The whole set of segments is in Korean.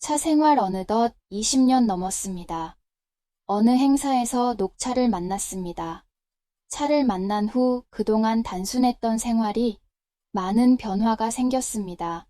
차 생활 어느덧 20년 넘었습니다. 어느 행사에서 녹차를 만났습니다. 차를 만난 후 그동안 단순했던 생활이 많은 변화가 생겼습니다.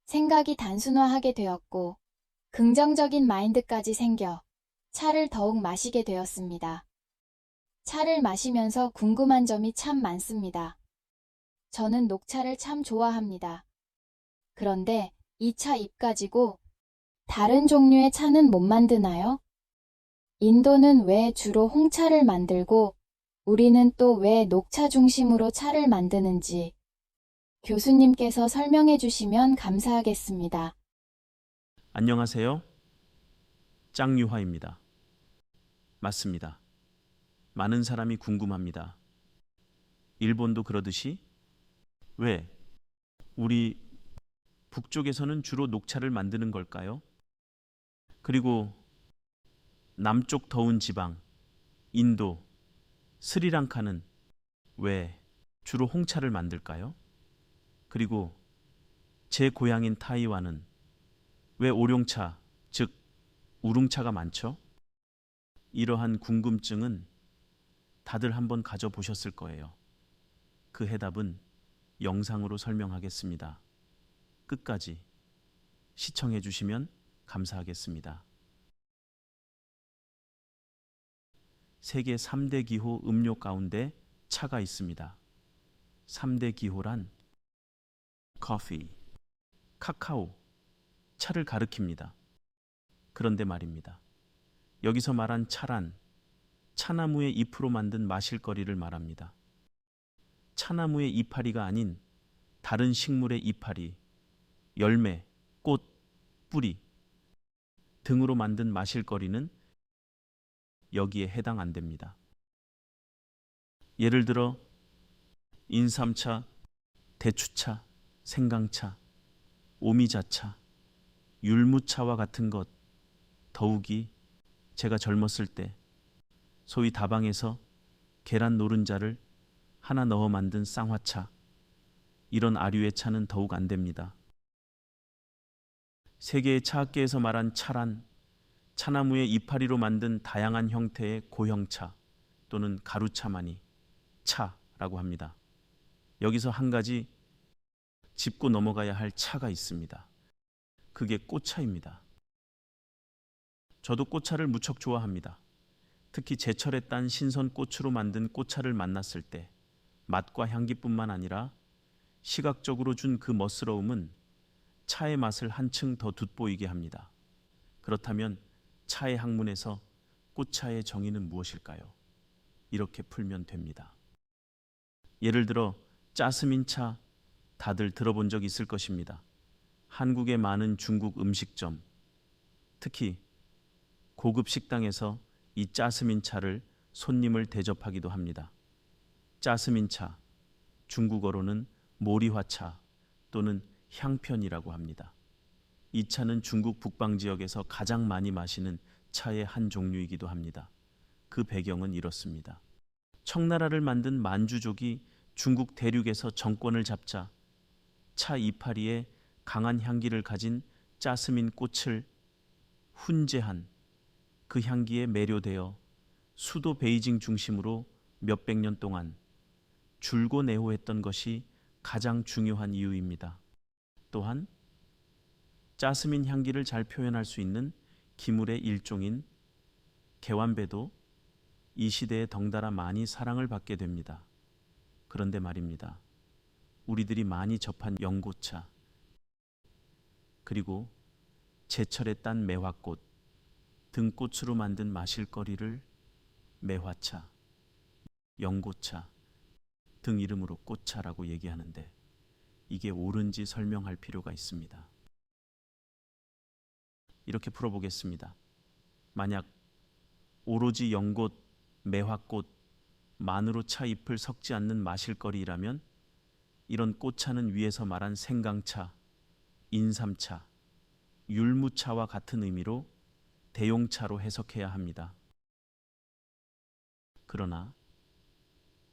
생각이 단순화하게 되었고 긍정적인 마인드까지 생겨 차를 더욱 마시게 되었습니다. 차를 마시면서 궁금한 점이 참 많습니다. 저는 녹차를 참 좋아합니다. 그런데 이 차 잎 가지고 다른 종류의 차는 못 만드나요? 인도는 왜 주로 홍차를 만들고 우리는 또 왜 녹차 중심으로 차를 만드는지 교수님께서 설명해 주시면 감사하겠습니다. 안녕하세요. 짱유화입니다. 맞습니다. 많은 사람이 궁금합니다. 일본도 그러듯이 왜 우리 북쪽에서는 주로 녹차를 만드는 걸까요? 그리고 남쪽 더운 지방, 인도, 스리랑카는 왜 주로 홍차를 만들까요? 그리고 제 고향인 타이완은 왜 오룡차, 즉 우룽차가 많죠? 이러한 궁금증은 다들 한번 가져보셨을 거예요. 그 해답은 영상으로 설명하겠습니다. 끝까지 시청해 주시면 감사하겠습니다. 세계 3대 기호 음료 가운데 차가 있습니다. 3대 기호란 커피, 카카오, 차를 가리킵니다. 그런데 말입니다. 여기서 말한 차란 차나무의 잎으로 만든 마실거리를 말합니다. 차나무의 이파리가 아닌 다른 식물의 이파리, 열매, 꽃, 뿌리 등으로 만든 마실거리는 여기에 해당 안 됩니다. 예를 들어 인삼차, 대추차, 생강차, 오미자차, 율무차와 같은 것, 더욱이 제가 젊었을 때 소위 다방에서 계란 노른자를 하나 넣어 만든 쌍화차, 이런 아류의 차는 더욱 안 됩니다. 세계의 차학계에서 말한 차란 차나무의 이파리로 만든 다양한 형태의 고형차 또는 가루차만이 차라고 합니다. 여기서 한 가지 짚고 넘어가야 할 차가 있습니다. 그게 꽃차입니다. 저도 꽃차를 무척 좋아합니다. 특히 제철에 딴 신선 꽃으로 만든 꽃차를 만났을 때 맛과 향기뿐만 아니라 시각적으로 준 그 멋스러움은 차의 맛을 한층 더 돋보이게 합니다. 그렇다면 차의 학문에서 꽃차의 정의는 무엇일까요? 이렇게 풀면 됩니다. 예를 들어 짜스민차 다들 들어본 적 있을 것입니다. 한국의 많은 중국 음식점, 특히 고급 식당에서 이 짜스민차를 손님을 대접하기도 합니다. 짜스민차, 중국어로는 모리화차 또는 향편이라고 합니다. 이 차는 중국 북방 지역에서 가장 많이 마시는 차의 한 종류이기도 합니다. 그 배경은 이렇습니다. 청나라를 만든 만주족이 중국 대륙에서 정권을 잡자 차 이파리에 강한 향기를 가진 짜스민 꽃을 훈제한 그 향기에 매료되어 수도 베이징 중심으로 몇백 년 동안 줄고내호했던 것이 가장 중요한 이유입니다. 또한 짜스민 향기를 잘 표현할 수 있는 기물의 일종인 개완배도 이 시대에 덩달아 많이 사랑을 받게 됩니다. 그런데 말입니다. 우리들이 많이 접한 연고차, 그리고 제철에 딴 매화꽃, 등꽃으로 만든 마실거리를 매화차, 연고차 등 이름으로 꽃차라고 얘기하는데 이게 옳은지 설명할 필요가 있습니다. 이렇게 풀어보겠습니다. 만약 오로지 연꽃, 매화꽃, 만으로 차 잎을 섞지 않는 마실거리라면 이런 꽃차는 위에서 말한 생강차, 인삼차, 율무차와 같은 의미로 대용차로 해석해야 합니다. 그러나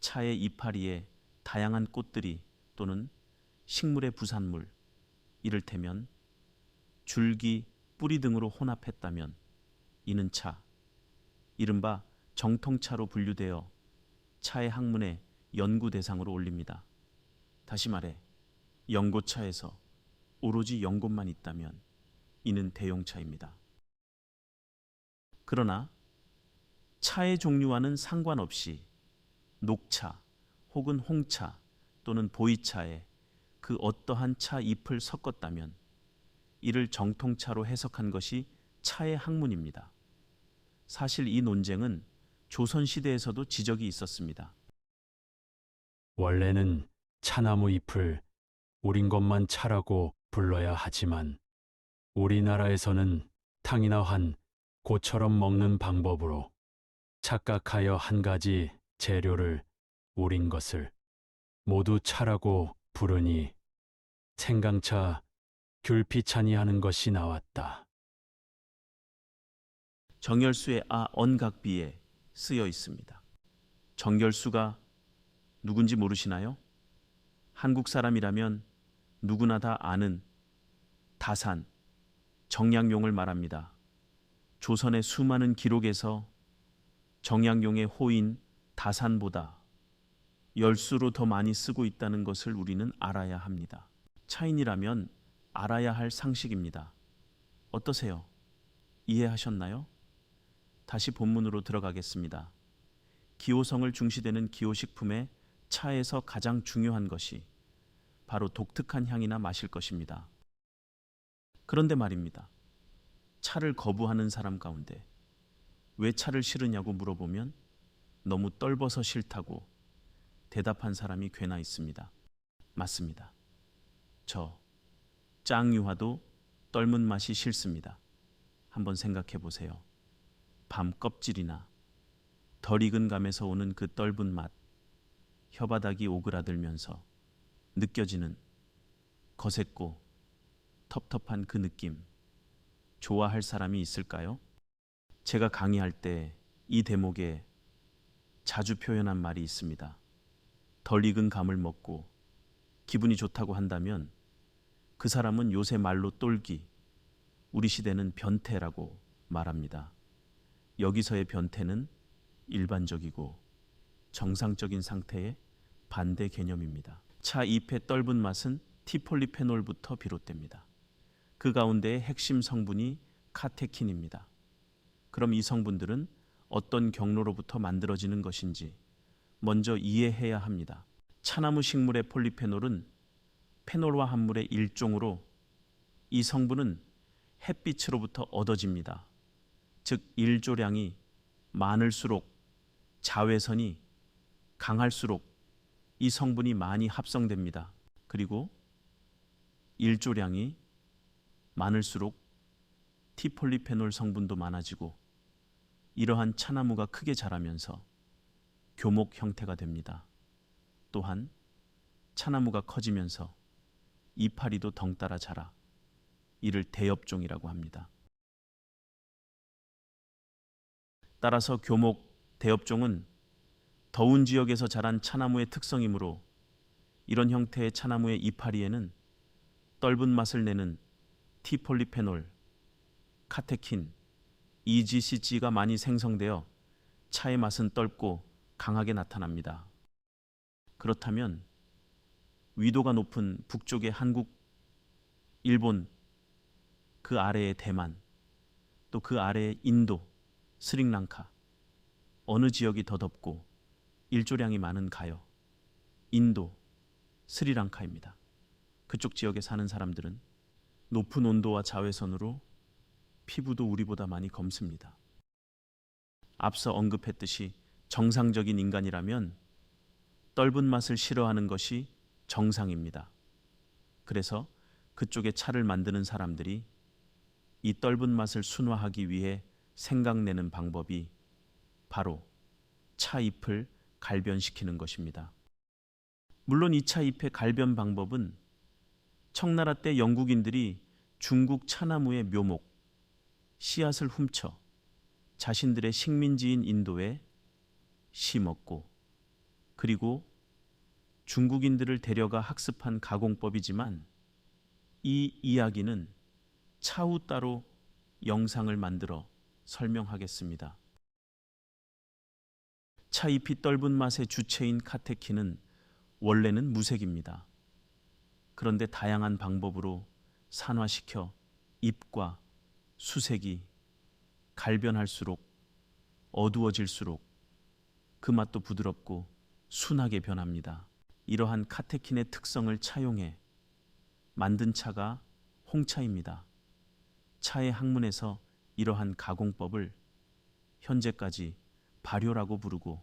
차의 이파리에 다양한 꽃들이 또는 식물의 부산물, 이를테면 줄기, 뿌리 등으로 혼합했다면 이는 차, 이른바 정통차로 분류되어 차의 학문의 연구 대상으로 올립니다. 다시 말해 연고차에서 오로지 연고만 있다면 이는 대용차입니다. 그러나 차의 종류와는 상관없이 녹차 혹은 홍차 또는 보이차에 그 어떠한 차 잎을 섞었다면 이를 정통차로 해석한 것이 차의 학문입니다. 사실 이 논쟁은 조선시대에서도 지적이 있었습니다. 원래는 차나무 잎을 우린 것만 차라고 불러야 하지만 우리나라에서는 탕이나 환, 고처럼 먹는 방법으로 착각하여 한 가지 재료를 우린 것을 모두 차라고 부르니 생강차, 귤피차니 하는 것이 나왔다. 정열수의 언각비에 쓰여 있습니다. 정열수가 누군지 모르시나요? 한국 사람이라면 누구나 다 아는 다산, 정약용을 말합니다. 조선의 수많은 기록에서 정약용의 호인 다산보다 열수로 더 많이 쓰고 있다는 것을 우리는 알아야 합니다. 차인이라면 알아야 할 상식입니다. 어떠세요? 이해하셨나요? 다시 본문으로 들어가겠습니다. 기호성을 중시되는 기호식품의 차에서 가장 중요한 것이 바로 독특한 향이나 맛일 것입니다. 그런데 말입니다. 차를 거부하는 사람 가운데 왜 차를 싫으냐고 물어보면 너무 떫어서 싫다고 대답한 사람이 꽤나 있습니다. 맞습니다. 저 짱유화도 떫은 맛이 싫습니다. 한번 생각해 보세요. 밤 껍질이나 덜 익은 감에서 오는 그 떫은 맛, 혀바닥이 오그라들면서 느껴지는 거셌고 텁텁한 그 느낌, 좋아할 사람이 있을까요? 제가 강의할 때 이 대목에 자주 표현한 말이 있습니다. 덜 익은 감을 먹고 기분이 좋다고 한다면 그 사람은 요새 말로 똘기, 우리 시대는 변태라고 말합니다. 여기서의 변태는 일반적이고 정상적인 상태의 반대 개념입니다. 차 잎의 떫은 맛은 티폴리페놀부터 비롯됩니다. 그 가운데의 핵심 성분이 카테킨입니다. 그럼 이 성분들은 어떤 경로로부터 만들어지는 것인지 먼저 이해해야 합니다. 차나무 식물의 폴리페놀은 페놀화 합물의 일종으로 이 성분은 햇빛으로부터 얻어집니다. 즉 일조량이 많을수록 자외선이 강할수록 이 성분이 많이 합성됩니다. 그리고 일조량이 많을수록 티폴리페놀 성분도 많아지고 이러한 차나무가 크게 자라면서 교목 형태가 됩니다. 또한 차나무가 커지면서 이파리도 덩따라 자라 이를 대엽종이라고 합니다. 따라서 교목, 대엽종은 더운 지역에서 자란 차나무의 특성이므로 이런 형태의 차나무의 이파리에는 떫은 맛을 내는 티폴리페놀, 카테킨, EGCG가 많이 생성되어 차의 맛은 떫고 강하게 나타납니다. 그렇다면 위도가 높은 북쪽의 한국, 일본, 그 아래의 대만, 또 그 아래의 인도, 스리랑카, 어느 지역이 더 덥고 일조량이 많은가요? 인도, 스리랑카입니다. 그쪽 지역에 사는 사람들은 높은 온도와 자외선으로 피부도 우리보다 많이 검습니다. 앞서 언급했듯이 정상적인 인간이라면 떫은 맛을 싫어하는 것이 정상입니다. 그래서 그쪽에 차를 만드는 사람들이 이 떫은 맛을 순화하기 위해 생각내는 방법이 바로 차잎을 갈변시키는 것입니다. 물론 이 차잎의 갈변 방법은 청나라 때 영국인들이 중국 차나무의 묘목, 씨앗을 훔쳐 자신들의 식민지인 인도에 심었고 그리고 중국인들을 데려가 학습한 가공법이지만 이 이야기는 차후 따로 영상을 만들어 설명하겠습니다. 차잎이 떫은 맛의 주체인 카테킨은 원래는 무색입니다. 그런데 다양한 방법으로 산화시켜 잎과 수색이 갈변할수록 어두워질수록 그 맛도 부드럽고 순하게 변합니다. 이러한 카테킨의 특성을 차용해 만든 차가 홍차입니다. 차의 학문에서 이러한 가공법을 현재까지 발효라고 부르고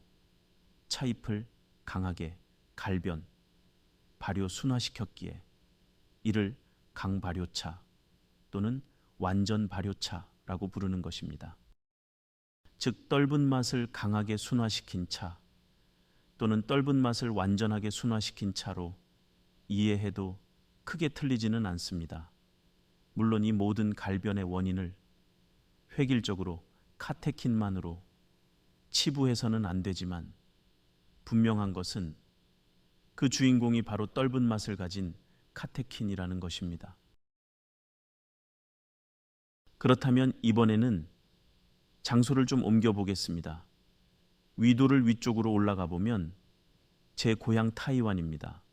차잎을 강하게 갈변, 발효 순화시켰기에 이를 강발효차 또는 완전 발효차라고 부르는 것입니다. 즉 떫은 맛을 강하게 순화시킨 차 또는 떫은 맛을 완전하게 순화시킨 차로 이해해도 크게 틀리지는 않습니다. 물론 이 모든 갈변의 원인을 획일적으로 카테킨만으로 치부해서는 안 되지만 분명한 것은 그 주인공이 바로 떫은 맛을 가진 카테킨이라는 것입니다. 그렇다면 이번에는 장소를 좀 옮겨 보겠습니다. 위도를 위쪽으로 올라가 보면 제 고향 타이완입니다.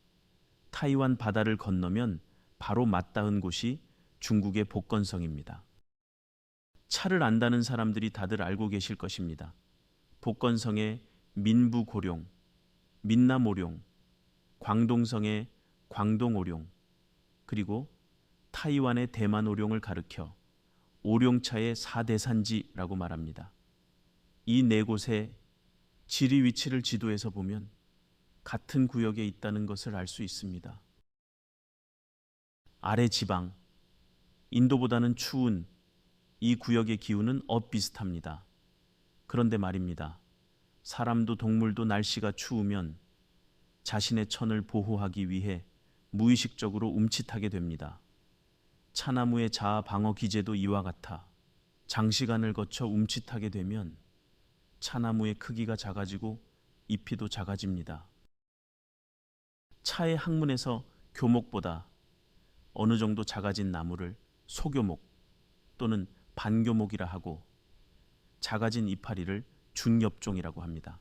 타이완 바다를 건너면 바로 맞닿은 곳이 중국의 복건성입니다. 차를 안다는 사람들이 다들 알고 계실 것입니다. 복건성의 민부고룡, 민남오룡, 광동성의 광동오룡, 그리고 타이완의 대만오룡을 가리켜 오룡차의 4대산지라고 말합니다. 이 네 곳의 지리 위치를 지도에서 보면 같은 구역에 있다는 것을 알 수 있습니다. 아래 지방, 인도보다는 추운 이 구역의 기후는 엇비슷합니다. 그런데 말입니다. 사람도 동물도 날씨가 추우면 자신의 천을 보호하기 위해 무의식적으로 움츠하게 됩니다. 차나무의 자아 방어 기제도 이와 같아 장시간을 거쳐 움츠하게 되면 차나무의 크기가 작아지고 잎이도 작아집니다. 차의 학문에서 교목보다 어느 정도 작아진 나무를 소교목 또는 반교목이라 하고 작아진 이파리를 중엽종이라고 합니다.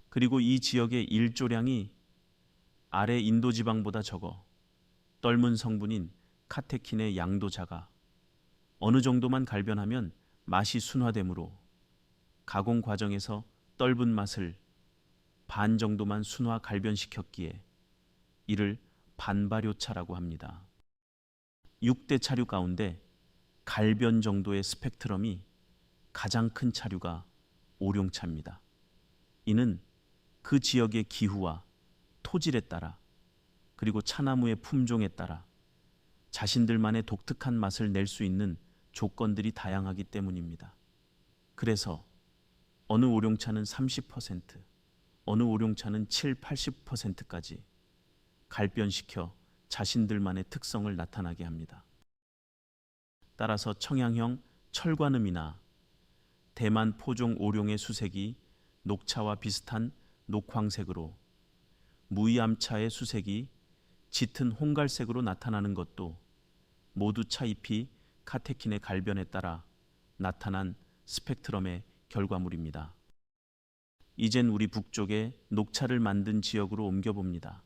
그리고 이 지역의 일조량이 아래 인도지방보다 적어 떫은 성분인 카테킨의 양도 작아 어느 정도만 갈변하면 맛이 순화되므로 가공 과정에서 떫은 맛을 반 정도만 순화 갈변시켰기에 이를 반발효차라고 합니다. 6대 차류 가운데 갈변 정도의 스펙트럼이 가장 큰 차류가 오룡차입니다. 이는 그 지역의 기후와 토질에 따라 그리고 차나무의 품종에 따라 자신들만의 독특한 맛을 낼 수 있는 조건들이 다양하기 때문입니다. 그래서 어느 오룡차는 30%, 어느 오룡차는 7, 80%까지 갈변시켜 자신들만의 특성을 나타나게 합니다. 따라서 청양형 철관음이나 대만 포종 오룡의 수색이 녹차와 비슷한 녹황색으로 무이암차의 수색이 짙은 홍갈색으로 나타나는 것도 모두 차잎이 카테킨의 갈변에 따라 나타난 스펙트럼의 결과물입니다. 이젠 우리 북쪽에 녹차를 만든 지역으로 옮겨봅니다.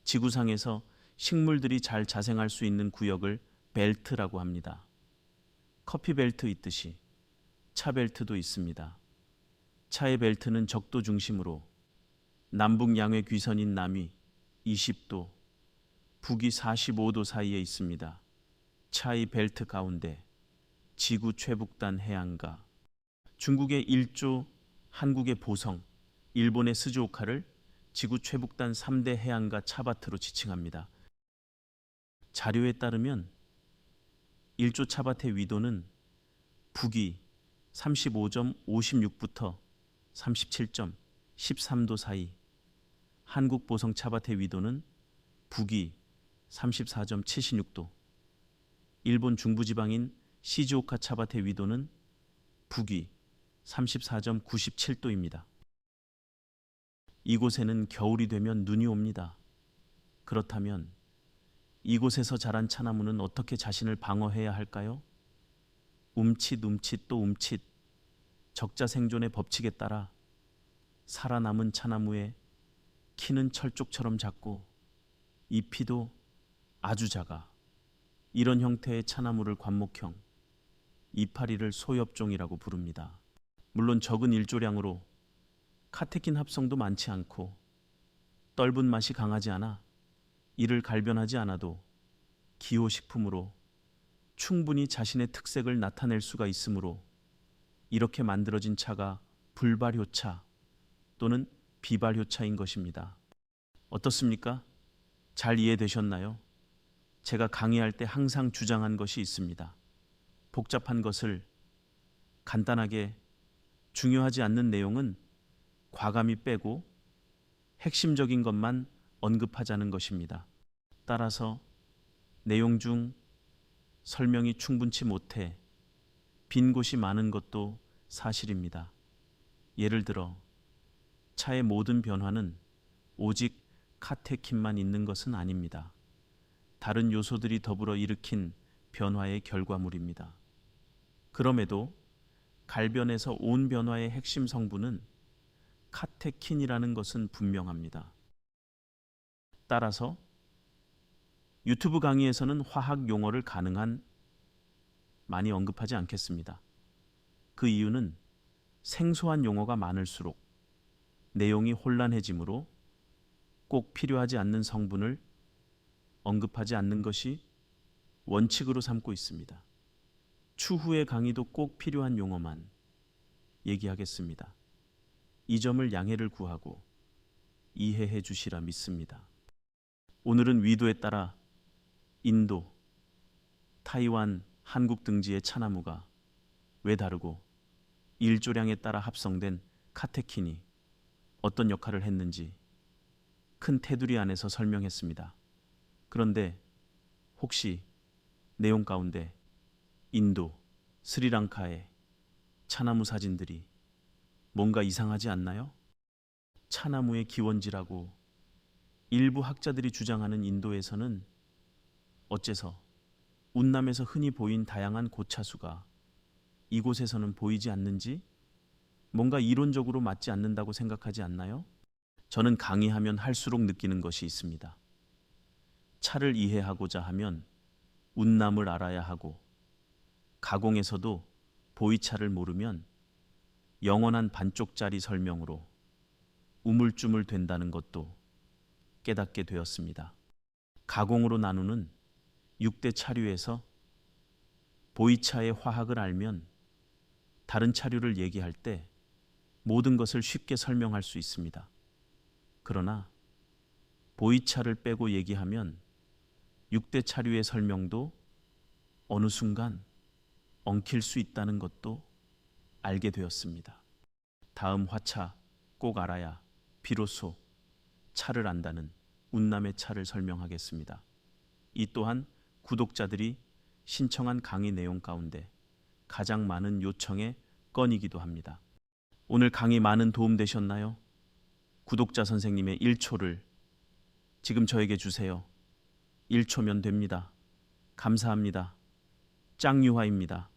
지구상에서 식물들이 잘 자생할 수 있는 구역을 벨트라고 합니다. 커피 벨트 있듯이 차 벨트도 있습니다. 차의 벨트는 적도 중심으로 남북 양회 귀선인 남위 20도, 북위 45도 사이에 있습니다. 차의 벨트 가운데 지구 최북단 해안가, 중국의 일조, 한국의 보성, 일본의 스즈오카를 지구 최북단 3대 해안가 차밭으로 지칭합니다. 자료에 따르면 일조 차밭의 위도는 북위 35.56부터 37.13도 사이, 한국 보성 차밭의 위도는 북위 34.76도, 일본 중부지방인 시즈오카 차밭의 위도는 북위 34.97도입니다. 이곳에는 겨울이 되면 눈이 옵니다. 그렇다면 이곳에서 자란 차나무는 어떻게 자신을 방어해야 할까요? 움칫 또 움칫 적자 생존의 법칙에 따라 살아남은 차나무의 키는 철쭉처럼 작고 잎이도 아주 작아. 이런 형태의 차나무를 관목형 이파리를 소엽종이라고 부릅니다. 물론 적은 일조량으로 카테킨 합성도 많지 않고 떫은 맛이 강하지 않아 이를 갈변하지 않아도 기호식품으로 충분히 자신의 특색을 나타낼 수가 있으므로 이렇게 만들어진 차가 불발효차 또는 비발효차인 것입니다. 어떻습니까? 잘 이해되셨나요? 제가 강의할 때 항상 주장한 것이 있습니다. 복잡한 것을 간단하게 중요하지 않는 내용은 과감히 빼고 핵심적인 것만 언급하자는 것입니다. 따라서 내용 중 설명이 충분치 못해 빈 곳이 많은 것도 사실입니다. 예를 들어 차의 모든 변화는 오직 카테킨만 있는 것은 아닙니다. 다른 요소들이 더불어 일으킨 변화의 결과물입니다. 그럼에도 갈변에서 온 변화의 핵심 성분은 카테킨이라는 것은 분명합니다. 따라서 유튜브 강의에서는 화학 용어를 가능한 많이 언급하지 않겠습니다. 그 이유는 생소한 용어가 많을수록 내용이 혼란해지므로 꼭 필요하지 않는 성분을 언급하지 않는 것이 원칙으로 삼고 있습니다. 추후의 강의도 꼭 필요한 용어만 얘기하겠습니다. 이 점을 양해를 구하고 이해해 주시라 믿습니다. 오늘은 위도에 따라 인도, 타이완, 한국 등지의 차나무가 왜 다르고 일조량에 따라 합성된 카테킨이 어떤 역할을 했는지 큰 테두리 안에서 설명했습니다. 그런데 혹시 내용 가운데 인도, 스리랑카의 차나무 사진들이 뭔가 이상하지 않나요? 차나무의 기원지라고 일부 학자들이 주장하는 인도에서는 어째서 운남에서 흔히 보인 다양한 고차수가 이곳에서는 보이지 않는지 뭔가 이론적으로 맞지 않는다고 생각하지 않나요? 저는 강의하면 할수록 느끼는 것이 있습니다. 차를 이해하고자 하면 운남을 알아야 하고 가공에서도 보이차를 모르면 영원한 반쪽짜리 설명으로 우물쭈물 된다는 것도 깨닫게 되었습니다. 가공으로 나누는 6대 차류에서 보이차의 화학을 알면 다른 차류를 얘기할 때 모든 것을 쉽게 설명할 수 있습니다. 그러나 보이차를 빼고 얘기하면 6대 차류의 설명도 어느 순간 엉킬 수 있다는 것도 알게 되었습니다. 다음 화차 꼭 알아야 비로소 차를 안다는 운남의 차를 설명하겠습니다. 이 또한 구독자들이 신청한 강의 내용 가운데 가장 많은 요청의 건이기도 합니다. 오늘 강의 많은 도움 되셨나요? 구독자 선생님의 1초를 지금 저에게 주세요. 1초면 됩니다. 감사합니다. 짱유화입니다.